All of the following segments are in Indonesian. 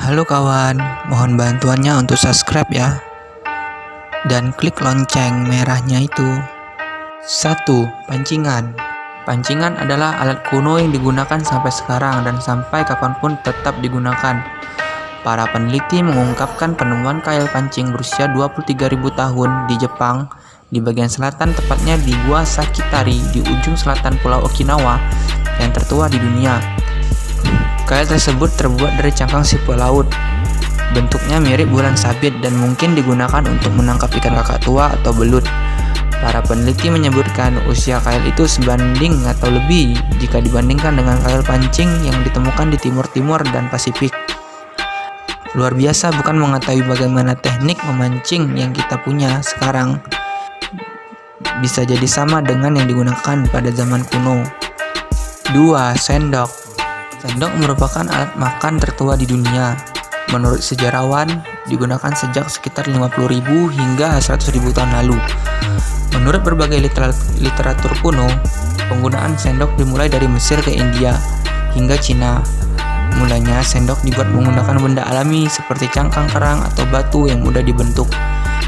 Halo kawan, mohon bantuannya untuk subscribe ya. Dan klik lonceng merahnya itu. 1. Pancingan. Pancingan adalah alat kuno yang digunakan sampai sekarang dan sampai kapanpun tetap digunakan. Para peneliti mengungkapkan penemuan kail pancing berusia 23.000 tahun di Jepang, di bagian selatan tepatnya di Gua Sakitari di ujung selatan Pulau Okinawa yang tertua di dunia. Kail tersebut terbuat dari cangkang siput laut. Bentuknya mirip bulan sabit dan mungkin digunakan untuk menangkap ikan kakak tua atau belut. Para peneliti menyebutkan usia kail itu sebanding atau lebih jika dibandingkan dengan kail pancing yang ditemukan di Timur dan Pasifik. Luar biasa bukan mengetahui bagaimana teknik memancing yang kita punya sekarang bisa jadi sama dengan yang digunakan pada zaman kuno. 2. Sendok. Sendok merupakan alat makan tertua di dunia. Menurut sejarawan, digunakan sejak sekitar 50.000 hingga 100.000 tahun lalu. Menurut berbagai literatur kuno, penggunaan sendok dimulai dari Mesir ke India hingga Cina. Mulanya sendok dibuat menggunakan benda alami seperti cangkang kerang atau batu yang mudah dibentuk.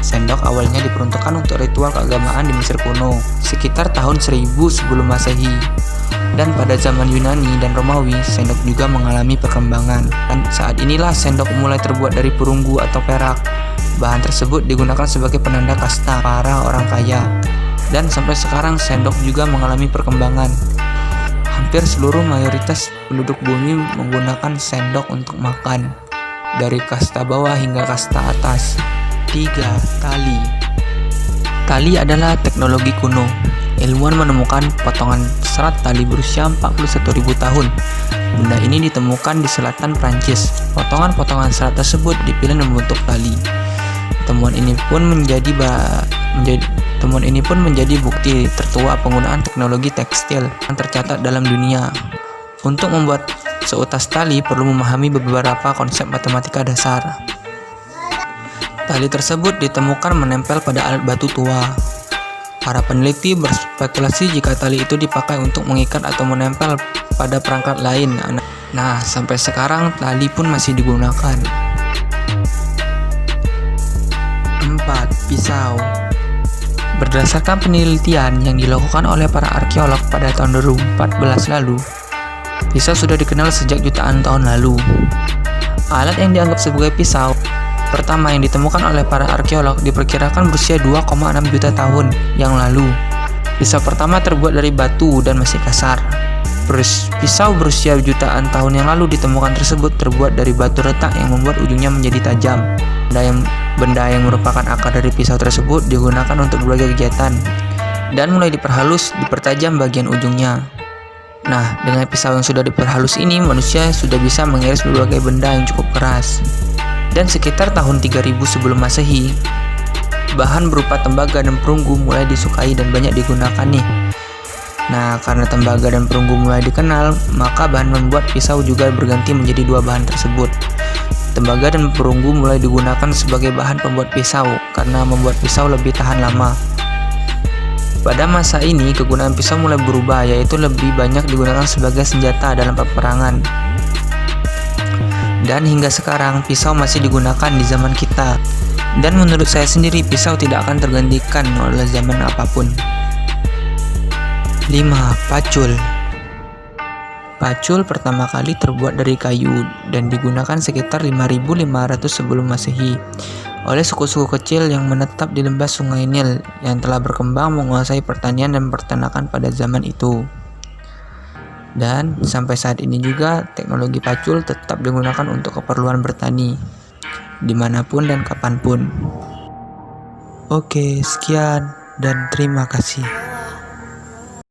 Sendok awalnya diperuntukkan untuk ritual keagamaan di Mesir kuno, sekitar tahun 1000 sebelum Masehi. Dan pada zaman Yunani dan Romawi, sendok juga mengalami perkembangan. Dan saat inilah sendok mulai terbuat dari perunggu atau perak. Bahan tersebut digunakan sebagai penanda kasta para orang kaya. Dan sampai sekarang sendok juga mengalami perkembangan. Hampir seluruh mayoritas penduduk bumi menggunakan sendok untuk makan, dari kasta bawah hingga kasta atas. 3. Tali. Tali adalah teknologi kuno. Ilmuwan menemukan potongan serat tali berusia 41.000 tahun. Benda ini ditemukan di selatan Prancis. Potongan-potongan serat tersebut dipilih membentuk tali. Temuan ini pun menjadi bukti tertua penggunaan teknologi tekstil yang tercatat dalam dunia. Untuk membuat seutas tali perlu memahami beberapa konsep matematika dasar. Tali tersebut ditemukan menempel pada alat batu tua. Para peneliti berspekulasi jika tali itu dipakai untuk mengikat atau menempel pada perangkat lain. Nah, sampai sekarang tali pun masih digunakan. 4. Pisau. Berdasarkan penelitian yang dilakukan oleh para arkeolog pada tahun 2014 lalu, pisau sudah dikenal sejak jutaan tahun lalu. Alat yang dianggap sebagai pisau pertama yang ditemukan oleh para arkeolog diperkirakan berusia 2,6 juta tahun yang lalu. Pisau pertama terbuat dari batu dan masih kasar. Pisau berusia jutaan tahun yang lalu ditemukan tersebut terbuat dari batu retak yang membuat ujungnya menjadi tajam. Benda yang merupakan akar dari pisau tersebut digunakan untuk berbagai kegiatan dan mulai dipertajam bagian ujungnya. Nah, dengan pisau yang sudah diperhalus ini, manusia sudah bisa mengiris berbagai benda yang cukup keras. Dan sekitar tahun 3000 sebelum Masehi, bahan berupa tembaga dan perunggu mulai disukai dan banyak digunakan nih. Nah, karena tembaga dan perunggu mulai dikenal, maka bahan membuat pisau juga berganti menjadi dua bahan tersebut. Tembaga dan perunggu mulai digunakan sebagai bahan pembuat pisau karena membuat pisau lebih tahan lama. Pada masa ini, kegunaan pisau mulai berubah, yaitu lebih banyak digunakan sebagai senjata dalam peperangan. Dan hingga sekarang pisau masih digunakan di zaman kita. Dan menurut saya sendiri pisau tidak akan tergantikan oleh zaman apapun. 5. Pacul. Pacul pertama kali terbuat dari kayu dan digunakan sekitar 5500 sebelum Masehi oleh suku-suku kecil yang menetap di lembah Sungai Nil yang telah berkembang menguasai pertanian dan peternakan pada zaman itu. Dan sampai saat ini juga teknologi pacul tetap digunakan untuk keperluan bertani dimanapun dan kapanpun. Oke, sekian dan terima kasih.